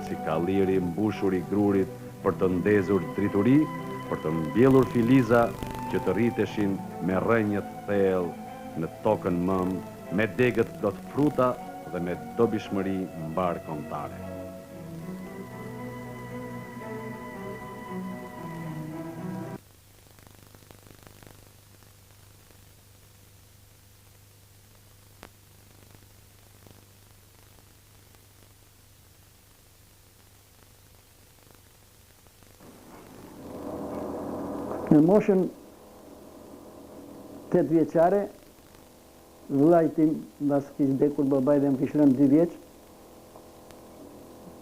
si kalliri mbushur I grurit për të ndezur drituri, për të mbjellur filiza që të rriteshin me rrënjët thellë në tokën mëm, me degët plot fruta dhe me dobishmëri mbar kombëtare. Në moshën 8 vjeçare, vllai tim, mbas kishte vdekur babai dhe më kishte rënë 2 vjeç,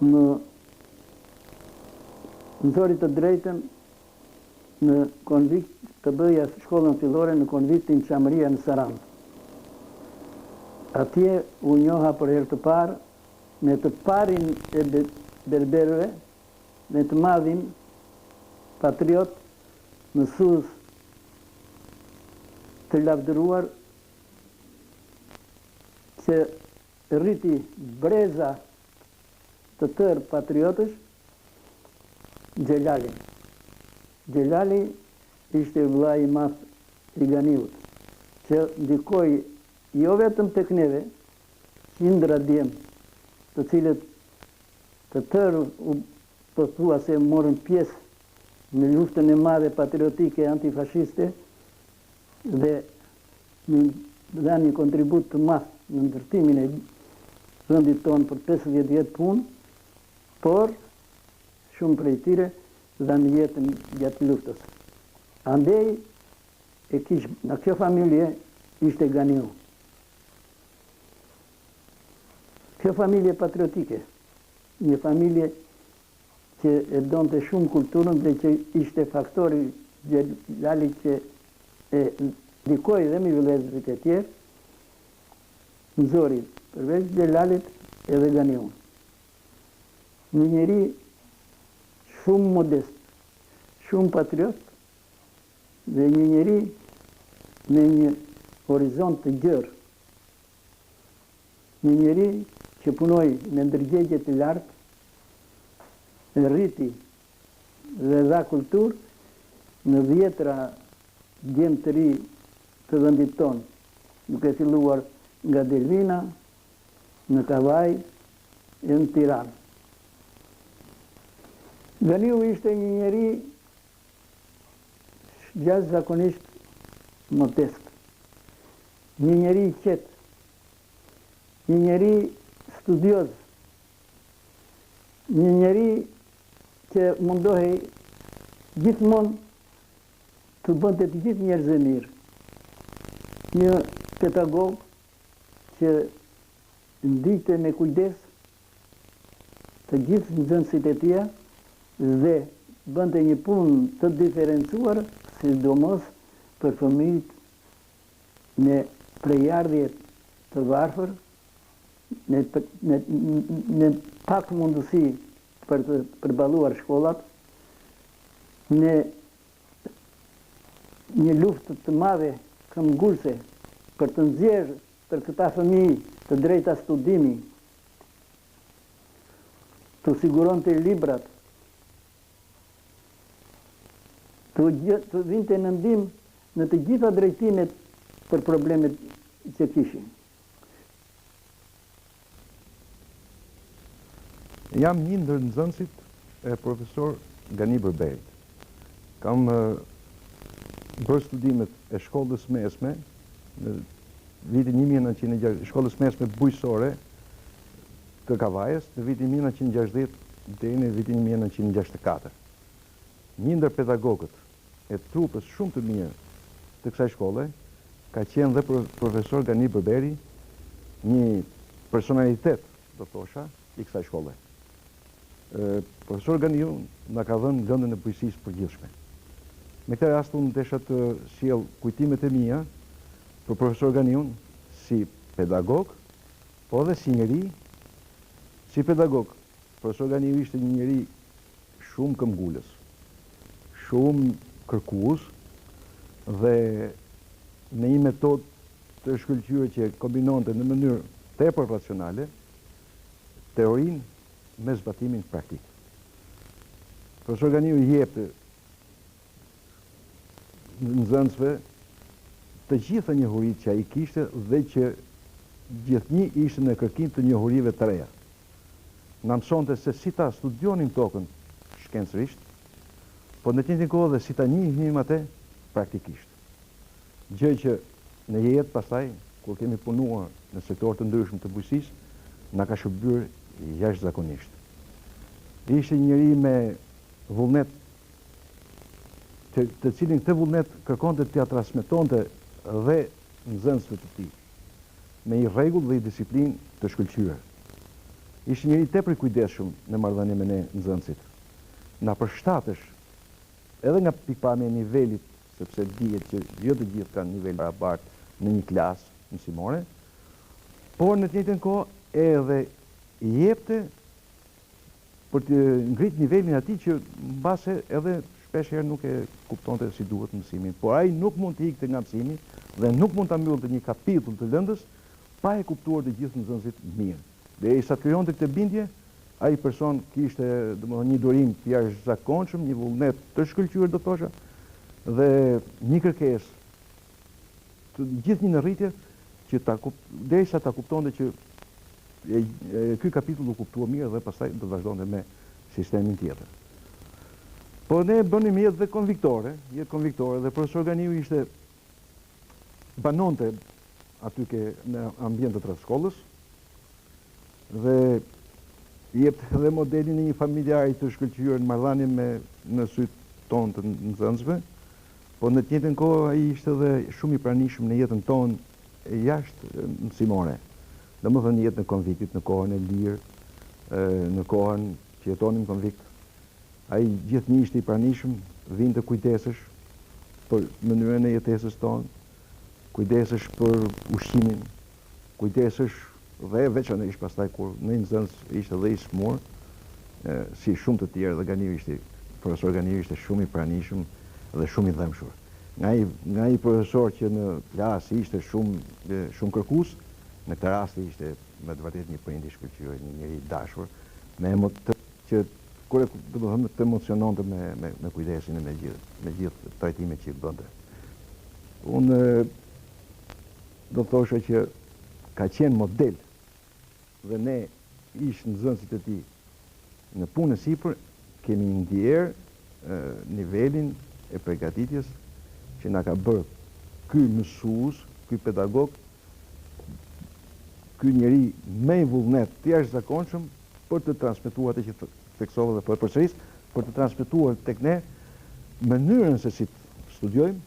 më nxori të drejtën në konvikt të bëja shkollën fillore në konviktin Qamëria në Sarandë. Atje u njoha për herë të parë me të parin e berberëve, me të madhin patriot, mësues të lavdëruar që rriti breza të tërë patriotësh, Xhelali. Xhelali ishte vllai I madh I Ganiut, që ndikoi jo vetëm tek neve, qindra djem, të cilët të tërë pothuajse morën pjesë në luftën e madhe patriotike antifashiste dhe dhanë një kontribut të madh në ndërtimin e vendit tonë për 50 vjet punë, por shumë prej tyre dhanë jetën gjatë luftës. Andej në kjo familje ishte Ganiu. Kjo familje patriotike, një familje që e donte shumë kulturën dhe që ishte faktori Xhelali që e ndikoi dhe me vëllezërit e tjerë, nxori përveç Xhelalit edhe Ganiun. Një njeri shumë modest, shumë patriot dhe një njeri me një horizont të gjerë. Një njeri që punoi në ndërgjegje të lartë, rriti dhe dha kultur në 10 djem të ri të vendit tonë, duke filluar nga Delvina, në Kavaj e në Tiranë. Ganiu ishte një njeri jashtëzakonisht modest, një njeri I qetë, një njeri studioz, një njeri që mundohej gjithmonë të bënte të gjithë njerëz e mirë. Një pedagog që ndikte me kujdes të gjithë nxënësit e tij dhe bënte një punë të diferencuar, sidomos për fëmijët me prejardhje të varfër, në pak mundësi për të përballuar shkollat, në një luftë të madhe këmbgulse për të nxjerrë për këta fëmijë të drejta studimi, të siguronte librat, të vinte në ndihmë në të gjitha drejtimet për problemet që kishin. Jam një ndër nxënësit e profesor Gani Berberit. Kam bërë studimet e shkollës mesme në vitin 1960, shkollës mesme bujqësore të Kavajës në vitin 1960 deri në vitin 1964. Një ndër pedagogët e trupës shumë të mirë të kësaj shkolle ka qenë dhe profesor Gani Berberi, një personalitet, do thosha, I kësaj shkolle. Profesor Ganiu na ka dhënë lëndën e bujqësisë përgjithshme. Me këtë rast unë desha të sjell kujtimet e mia për profesor Ganiun si pedagog, po edhe si njeri. Si pedagog, profesor Ganiu ishte një njeri shumë këmbgulës, shumë kërkues dhe në një metodë të shkëlqyer që kombinonte në mënyrë tepër racionale teorinë me zbatimin praktik. Profesor Ganiu i jepte nxënësve të gjitha njohuritë që ai kishte dhe që gjithnjë ishte në kërkim të njohurive të reja. Na mësonte se si ta studionim tokën shkencërisht, po në të njëjtën kohë dhe si ta njihnim atë praktikisht. Gjë që në jetë pastaj, kur kemi punuar në sektor të ndryshëm të bujqësisë, na ka shërbyer jashtëzakonisht. Ishte njëri me vullnet, të cilin këtë vullnet kërkonte t'ia transmetonte dhe nxënësve të tij, me i rregull dhe i disiplinë të shkëlqyer. Ishte njëri tepër kujdesshëm në marrëdhënie me ne nxënësit. Na përshtatesh edhe nga pikpamja e nivelit, sepse dihet që jo të gjithë kanë nivel barabart në një klasë mësimore, por në të njëjtën kohë edhe i jepte për të ngrit nivelin atij që mbase edhe shpesh herë nuk e kuptonte si duhet mësimin. Por ai nuk mund të ikte nga mësimi dhe nuk mund ta mbyllte një kapitull të lëndës pa e kuptuar të gjithë nxënësit mirë. Derisa të krijonte këtë bindje, ai person kishte domethënë një durim të jashtëzakonshëm, një vullnet të shkëlqyer do thosha, dhe një kërkesë të gjithë një rritje që derisa ta kuptonte që ky kapitull u kuptua mirë dhe pastaj do të vazhdonte me sistemin tjetër. Po ne bënim jetë konviktore dhe profesor Ganiu ishte banonte aty në ambientet rreth shkollës dhe jepte edhe modelin e një familjari të shkëlqyer në marrëdhënie në sytë tonë të nxënësve, po në të njëjtën kohë ai ishte edhe shumë i pranishëm në jetën tonë jashtë mësimore. Domethënë jetë në konviktit, në kohën e lirë, në kohën që jetonim konvikt. Ai gjithnjë ishte i pranishëm, vinte kujdesesh për mënyrën e jetesës tonë, kujdesesh për ushqimin, kujdesesh dhe veçanërisht pastaj kur në nxënës ishte dhe i smur, si shumë të tjerë, dhe profesor Ganiu ishte shumë i pranishëm dhe shumë i dhëmshur. Nga i profesor që në klasë ishte shumë kërkues, në këtë rast ishte me të vërtetë një prind i shkëlqyer, një njeri i dashur, që kur të emociononte me kujdesin e me gjithë trajtimet që i bënte. Unë do të thosha që ka qenë model dhe ne ishtë nxënësit e tij në punë e sipër kemi ndjerë nivelin e përgatitjes që na ka bërë ky mësues, ky pedagog, ky njeri me vullnet të jashtëzakonshëm për të transmetuar atë që theksova dhe për përsëris, për të transmetuar tek ne mënyrën se si të studiojmë,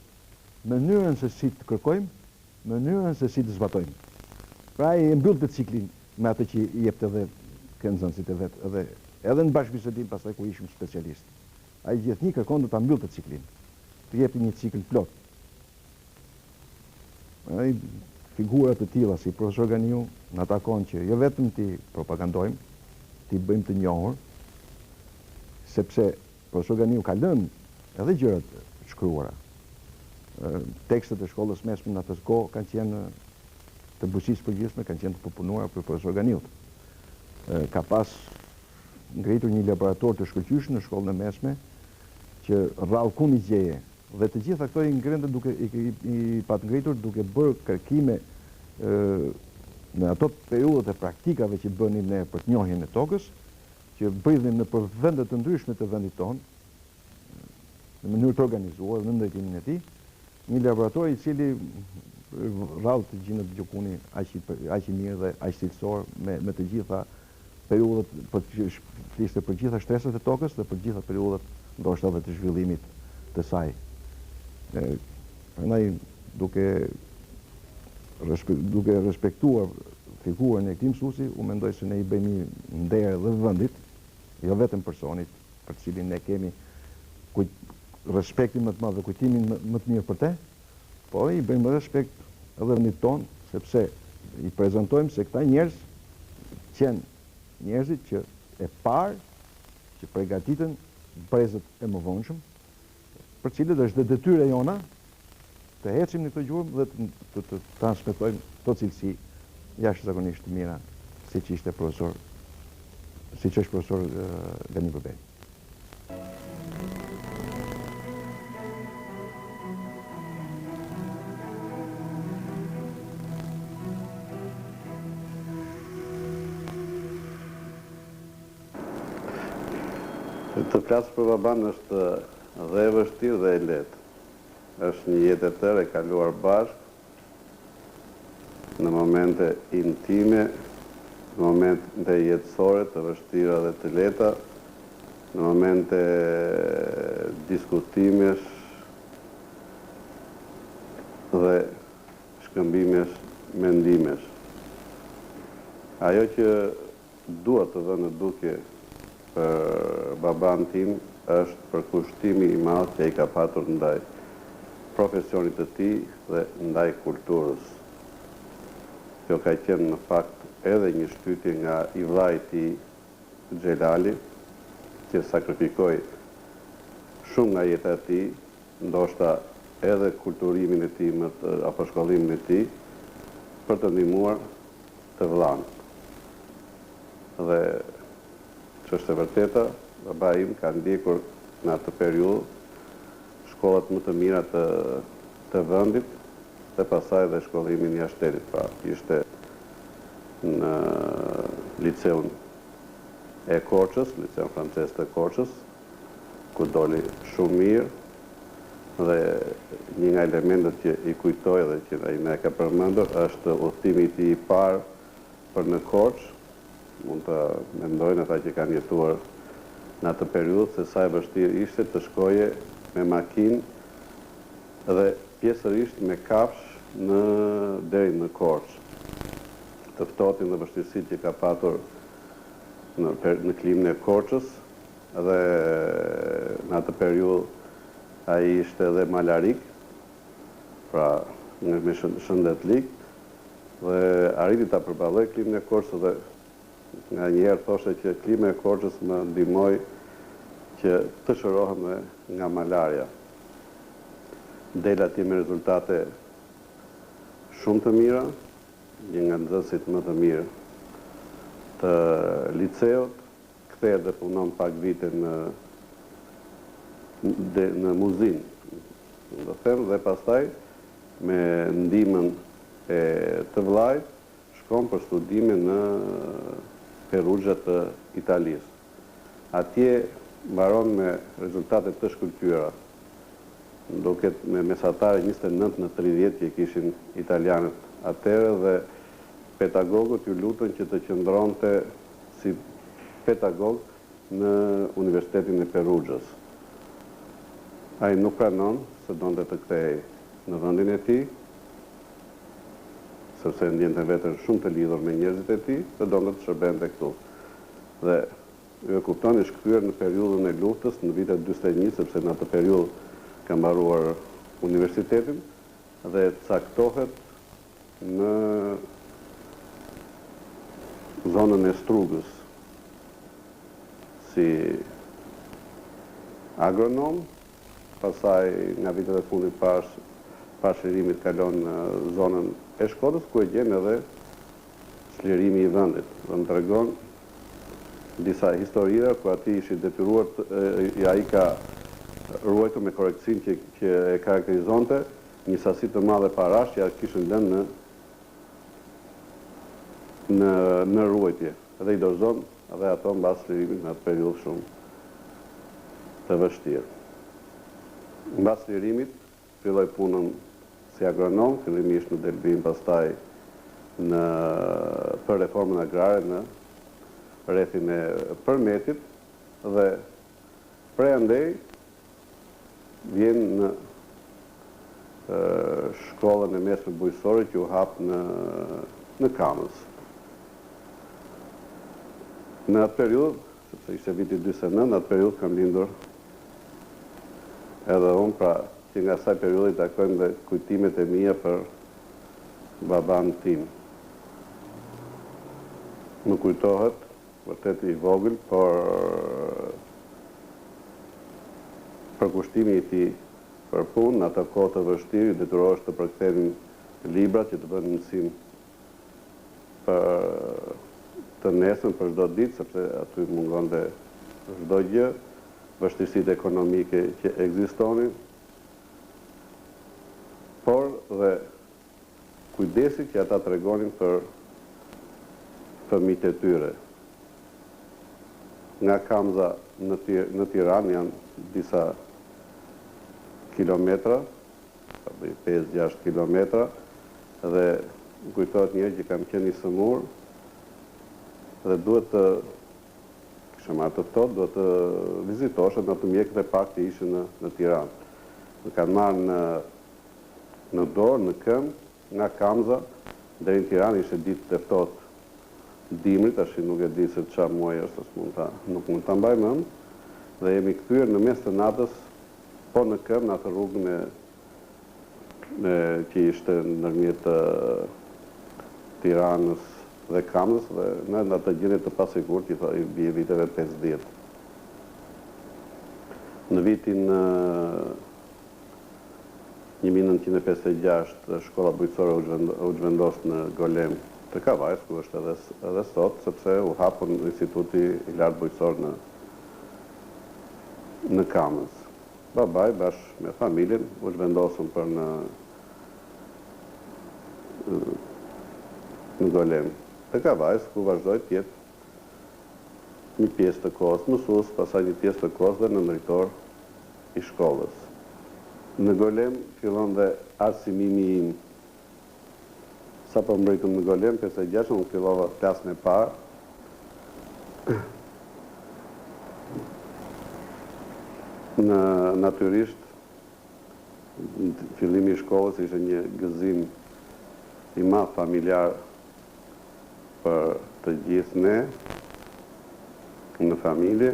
mënyrën se si të kërkojmë, mënyrën se si të zbatojmë. Pra ai e mbyllte ciklin me atë që i jepte edhe nxënësit e vet, edhe në bashkëbisedim pastaj kur ishim specialist. Ai gjithnjë kërkonte ta mbyllte ciklin, të jepte një cikël plot. Ai figura të tilla si profesor Ganiu na takon që jo vetëm ti propagandojmë, ti bëjmë të njohur, sepse profesor Ganiu ka lënë edhe gjërat shkruara. Tekstet e shkollës mesme në atë kohë kanë qenë të bujqësisë përgjithshme, kanë qenë të përpunuara për profesor Ganiut. Ka pas ngritur një laborator të shkëlqyeshëm në shkollën e mesme që rrallë kumi gjeje dhe të gjitha këto i pat ngritur duke bërë kërkime në ato periudhat e praktikave që bënim ne për të njohjen e tokës, që bëjnim në për vende të ndryshme të vendit tonë, në mënyrë të organizuar në ndërtimin e tij, një laborator i cili rrallë të gjinë të gjukuni aq i mirë dhe aq cilësor me të gjitha periudhat, fliste për gjitha shtresat e tokës dhe për gjitha periudhat ndoshta dhe të zhvillimit të saj. Prandaj duke respektuar figurën e këtij mësuesi, u mendoj se ne i bëjmë nder edhe vendit, jo vetëm personit për të cilin ne kemi respektin më të madh dhe kujtimin më të mirë për te, por i bëjmë respekt edhe vendit tonë, sepse i prezantojmë se këta njerëz qenë njerëzit që e parë që përgatiten brezët e mëvonshëm, për cilët është dhe detyra jona të ecim në këtë gjurmë dhe të transmetojmë të cilësi jashtëzakonisht të mira, siç ishte profesor si që është profesor Gani Berbej. Të flasë për baban është dhe e vështirë dhe e letë. Është një jetë e tërë e kaluar bashkë, në momente intime, në momente jetësore të vështira dhe të leta, në momente diskutimesh dhe shkëmbimesh mendimesh. Ajo që duhet të dhe në duke për baban tim është për kushtimi i madh që ai ka patur ndaj profesionit të tij dhe ndaj kulturës. Kjo ka qenë në fakt edhe një shtytje nga i vllai i tij Xhelali, që sakrifikoi shumë nga jeta e tij, ndoshta edhe kulturimin e tij apo shkollimin e tij për të ndihmuar të vllain. Dhe që është e vërteta, baba im ka ndjekur në atë periudhë shkollat më të mira të vendit dhe pasaj dhe shkollimin jashtë shtetit. Pra, ishte në liceun e Korçës, liceun francez të Korçës, ku doli shumë mirë dhe një nga elementet që i kujtoj dhe që ai më ka përmendur është udhëtimi i tij i parë për në Korçë. Mund të mendojnë ata që kanë jetuar në atë periudhë se sa e vështirë ishte të shkoje me makinë dhe pjesërisht me kafsh deri në Korçë. Të ftohtin dhe vështirësitë që ka patur në klimën e Korçës dhe në atë periudhë ai ishte edhe malarik, pra me shëndetlik, dhe arriti ta përballoj klimën e Korçës dhe nga njerë thoshe që klima e Korçës më ndihmoi që të shërohem nga malaria. Dela ti me rezultate shumë të mira, një nga nxënësit më të mirë të liceut, kthehet dhe punon pak vite në muzinë, do them, dhe pastaj me ndihmën e të vllajt shkon për studime në Perugia të Italisë. Atje mbaron me rezultate të shkëlqyera, duket me mesatare 29 në 30 që kishin italianët atëherë dhe pedagogët ju lutën që të qëndronte si pedagog në Universitetin e Perugias. Ai nuk pranon se donte të kthehej në vendin e tij, sepse ndjente veten shumë të lidhur me njerëzit e tij dhe donte të shërbente këtu. Dhe ju e kuptoni, është kthyer në periudhën e luftës në vitet 41, sepse në atë periudhë ka mbaruar universitetin dhe caktohet në zonën e Strugës si agronom, pasaj nga vitet e fundit pas shlirimit kalon në zonën e Shkodrës, ku e gjen edhe çlirimi i vendit. Dhe më tregon disa historira ku ati ishi detyruar, ai ka ruajtur me korektësinë që e karakterizonte një sasi të madhe parash që kishin lënë në ruajtje. Dhe i dorëzon edhe ato mbas çlirimit në atë periudhë shumë të vështirë. Mbas çlirimit filloi punën si agronom, fillimisht në Delbim, pastaj për reformën agrare në rrethin e Përmetit dhe prej andej vjen në shkollën e mesme bujësore që u hap në Kamës. Në atë periudhë, sepse ishte viti 49, në atë periudhë kam lindur edhe unë, pra që nga saj periudhë i takojmë dhe kujtimet e mia për baban tim. Më kujtohet, vërtet i vogël, por përkushtimi i tij për punë në atë kohë të vështirë, detyrohesh të përkthenin libra që të bënë mësim për të të nesën për çdo ditë, sepse aty mungonte çdo gjë, vështirësitë ekonomike që ekzistonin, por dhe kujdesi që ata tregonin për fëmijët e tyre. Nga Kamza në Tiranë janë disa kilometra, 5-6 kilometra, dhe më kujtohet një që kam qenë i sëmur, dhe duhet të kisha marrë të ftohtë, duhet të vizitoshe në të mjekët e pak të ishin në Tiranë. Më kanë marrë në dorë, në këmbë, nga Kamza deri në Tiranë, ishte ditë të ftohtë dimrit, tash nuk e di se çfarë muaj është, nuk mund ta mbaj mend, dhe jemi kthyer në mes të natës, po në këmbë në atë rrugën që ishte ndërmjet Tiranës dhe Kamzës, dhe në atë gjendje të pasigurt që i bie viteve 50. Në vitin 1956 shkolla bujqësore u zhvendos në Golem të Kavajës, ku është edhe sot, sepse u hapën instituti i lartë bujqësor në Kamës. Babaj bashkë me familjen u zhvendosën për në Golem të Kavajës, ku vazhdoi të jetë një pjesë të kohës mësues, pastaj një pjesë të kohës dhe nëndritor i shkollës. Në Golem fillon dhe arsimimi im. Sa po mbritëm në Golem, 56, unë fillova klasën e parë. Natyrisht, fillimi i shkollës ishte një gëzim i madh familjar për të gjithë ne në familje,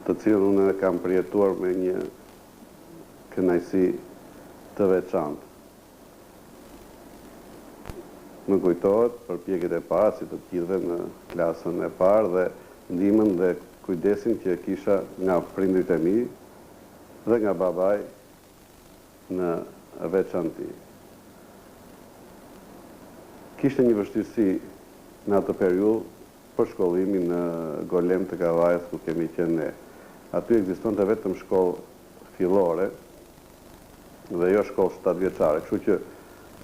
të cilën unë e kam përjetuar me një kënaqësi të veçantë. Më kujtohet përpjekjet e para, si të gjithëve në klasën e parë, dhe ndihmën dhe kujdesin që kisha nga prindrit e mi dhe nga babaj në veçanti. Kishte një vështirësi në atë periudhë për shkollimin në Golem të Kavajës, ku kemi qenë ne. Aty ekzistonte vetëm shkollë fillore dhe jo shkollë 7 vjeçare, kështu që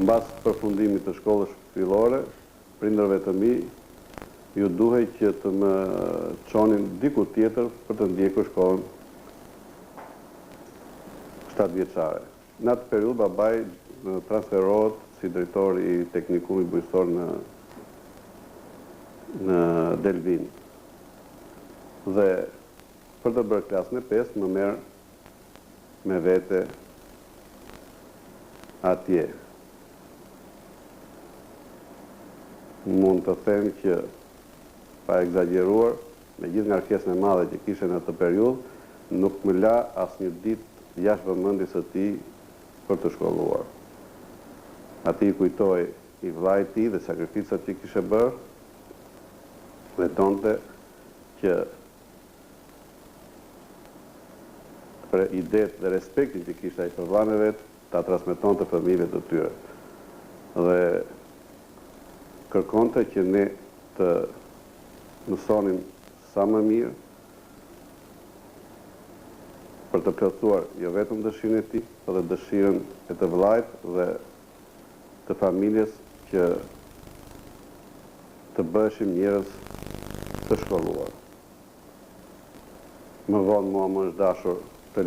mbas përfundimit të shkollës fillore, prindërve të mi ju duhej që të më çonin diku tjetër për të ndjekur shkollën 7 vjeçare. Në atë periudhë babaj transferohet si drejtor i teknikumit bujqësor në Delvin. Dhe për të bërë klasën e 5 më merr me vete atje. Mund të them që, pa egzageruar, me gjithë ngarkesën e madhe që kishe në atë periudhë, nuk më la asnjë ditë jashtë vëmendjes së tij për të shkolluar. Ati i kujtoj i vllait i dhe sakrificat që kishe bërë, dhe donte që për idetë dhe respektin që kishte ai për vllain e vet, ta transmetonte fëmijëve të tyre. Dhe kërkonte që ne të mësonim sa më mirë për të plotësuar jo vetëm dëshirën e tij, por edhe dëshirën e të vllait dhe të familjes që të bëheshim njerëz të shkolluar. Më vonë mua më është dashur të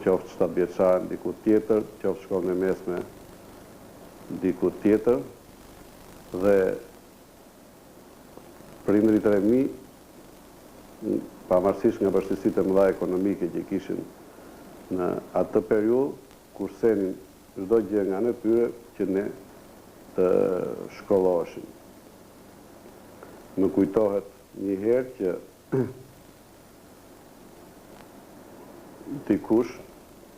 qoftë 7 vjeçar diku tjetër, qoftë shkollën e mesme diku tjetër, dhe prindërit e mi, pavarësisht nga vështirësitë e mëdha ekonomike që kishin në atë periudhë, kursenin çdo gjë nga ne tyre që ne të shkolloheshim. Më kujtohet një herë që dikush,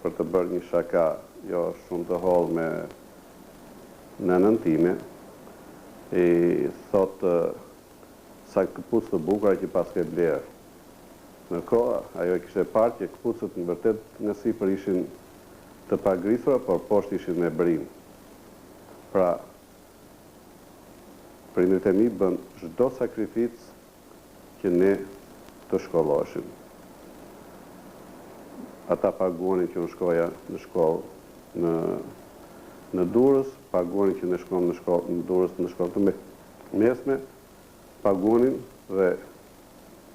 për të bërë një shaka jo shumë të hollë me nënën time, i thotë sa këpucë të bukura që pas ke blerë. Ndërkohë, ajo e kishte parë që këpucët në vërtet nga sipër ishin të pagrisura, por poshtë ishin me brim. Pra, prindërit e mi bën çdo sakrificë që ne të shkolloshim. Ata paguonin që unë shkoja në shkollë në Durrës, paguonin që ne shkojmë në Durrës në shkollë të mesme, paguonin dhe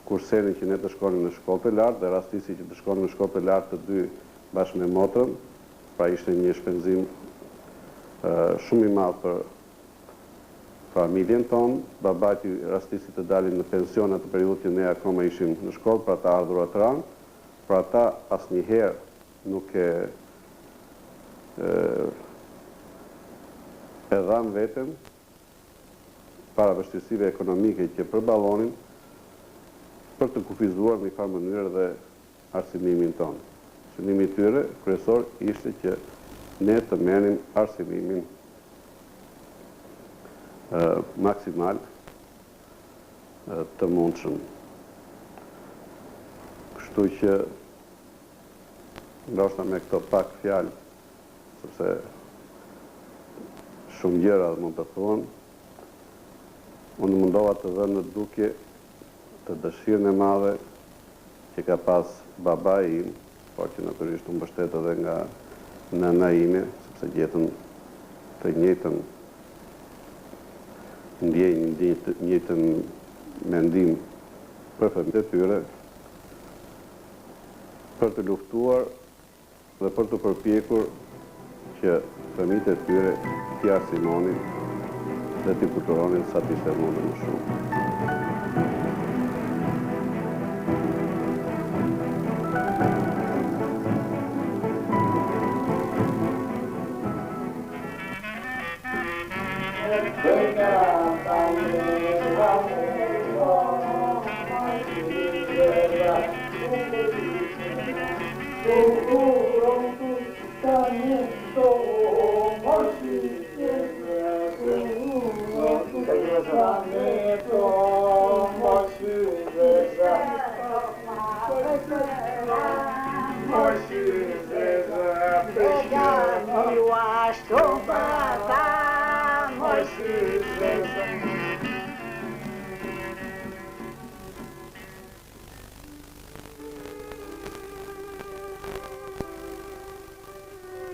kursenin që ne të shkonim në shkollë të lartë dhe rastisi që të shkonim në shkollë të lartë të dy bashkë me motrën, pra ishte një shpenzim shumë i madh për familjen tonë, babati rastisi të dalin në pension atë periudhë që ne akoma ishim në shkollë, pra ta ardhurat ranë, pra ata asnjëherë nuk e dhanë veten para vështirësive ekonomike që përballonin për të kufizuar në një farë mënyrë dhe arsimimin tonë. Synimi i tyre kryesor ishte që ne të merrim arsimimin maksimal të mundshëm. Kështu që ndoshta me këto pak fjalë, sepse shumë gjëra mund të thuhen, unë mundova të dhe në dukje të dëshirën e madhe që ka pas babai im, por që natyrisht unë mbështet edhe nga nëna ime, sepse gjetën të njëjtën njëjtën mendim për fëmijët e tyre, për të luftuar dhe për të përpjekur që fëmijët e tyre t'i arsimonin dhe t'i kulturonin sa t'ishte mundur më shumë.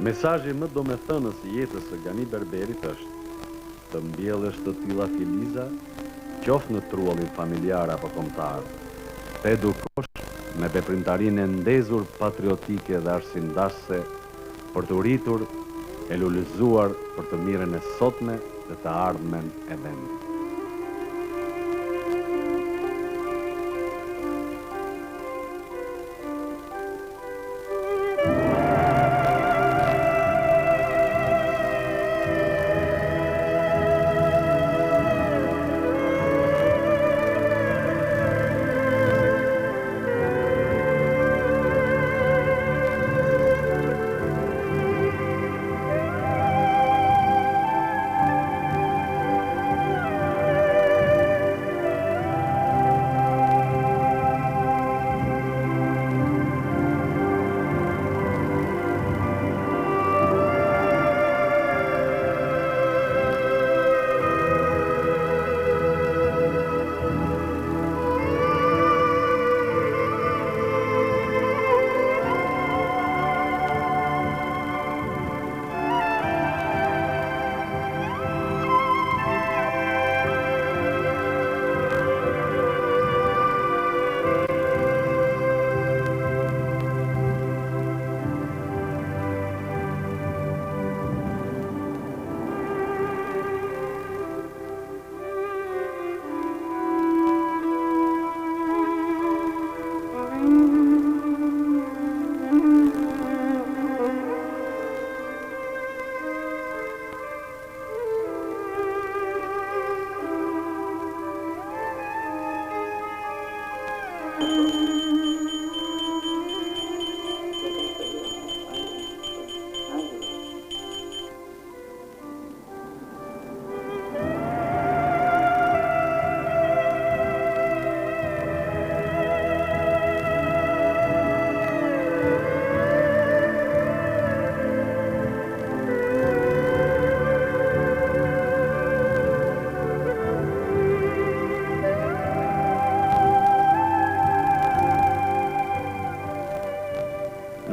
Mesazhi më domethënës i jetës së Gani Berberit është të mbjellësh të tilla filiza, qoftë në trullin familjar apo kombëtar, të edukosh me veprimtarinë e ndezur patriotike dhe arsimdashëse për të rritur e lulëzuar për të mirën e sotme dhe të ardhmen e vendit.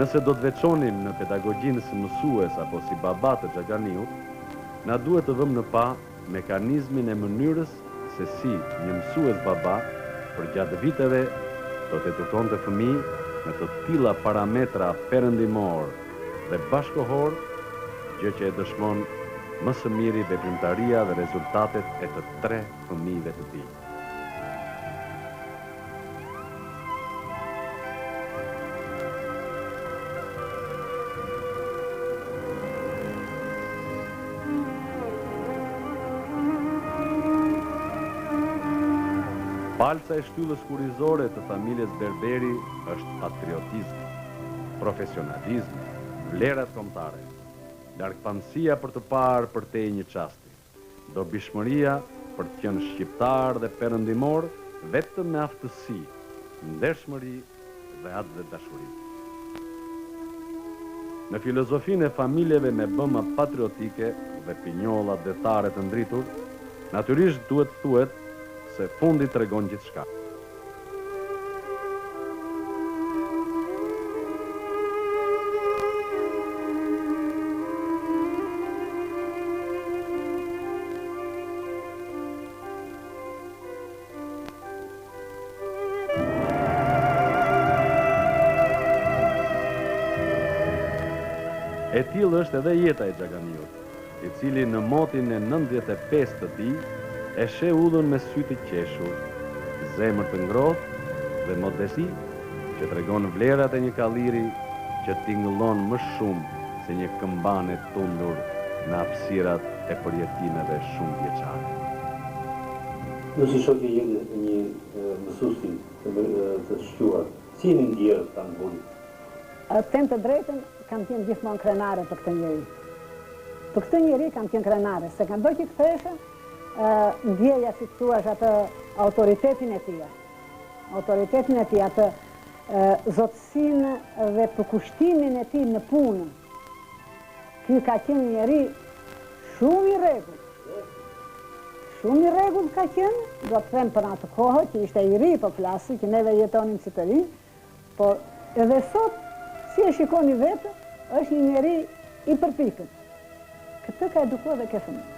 Nëse do të veçonim në pedagogjinë si mësues apo si baba të Xhaganiut, na duhet të vëmë në pa mekanizmin e mënyrës se si një mësues baba për gjatë viteve do të edukonte fëmijë në të tilla parametra perëndimor dhe bashkohor, gjë që e dëshmon më së miri veprimtaria dhe rezultatet e të 3 fëmijëve të tij. Palca e shtyllës kurizore të familjes Berberi është patriotizmi, profesionalizmi, vlerat kombëtare, largpamësia për të parë përtej një çasti, dobishmëria për të qenë shqiptar dhe perëndimor vetëm me aftësi, ndershmëri dhe atë dhe dashuri. Në filozofinë e familjeve me bëma patriotike dhe pinjolla detare të ndritur, natyrisht duhet thuhet se fundi tregon gjithçka. E tillë është edhe jeta e Xhaganiut, i cili në motin e 95 të tij e she udhën me sy të qeshur, zemër të ngrohtë dhe modesti që tregon vlerat e një kalliri që tingëllon më shumë se një këmbane tundur në hapësirat e përjetimeve shumë vjeçare. Ju si shoqë jeni një mësuesi të shquar, si jeni ndjerë ta mbuni? Them të drejtën, kam qenë gjithmonë krenare për këtë njeri. Për këtë njeri kam qenë krenare, se kam do që ktheshe, ndjeja si të thuash atë autoritetin e tij. Autoritetin e tij, atë zotësinë dhe përkushtimin e tij në punë. Ky ka qenë njeri shumë i rregullt. Shumë i rregullt ka qenë, do të them për atë kohë që ishte i ri, po flasi që neve jetonim si të ri, por edhe sot, si e shikoni vetë, është një njeri i përpikët. Këtë ka edukuar dhe ke fëmijë.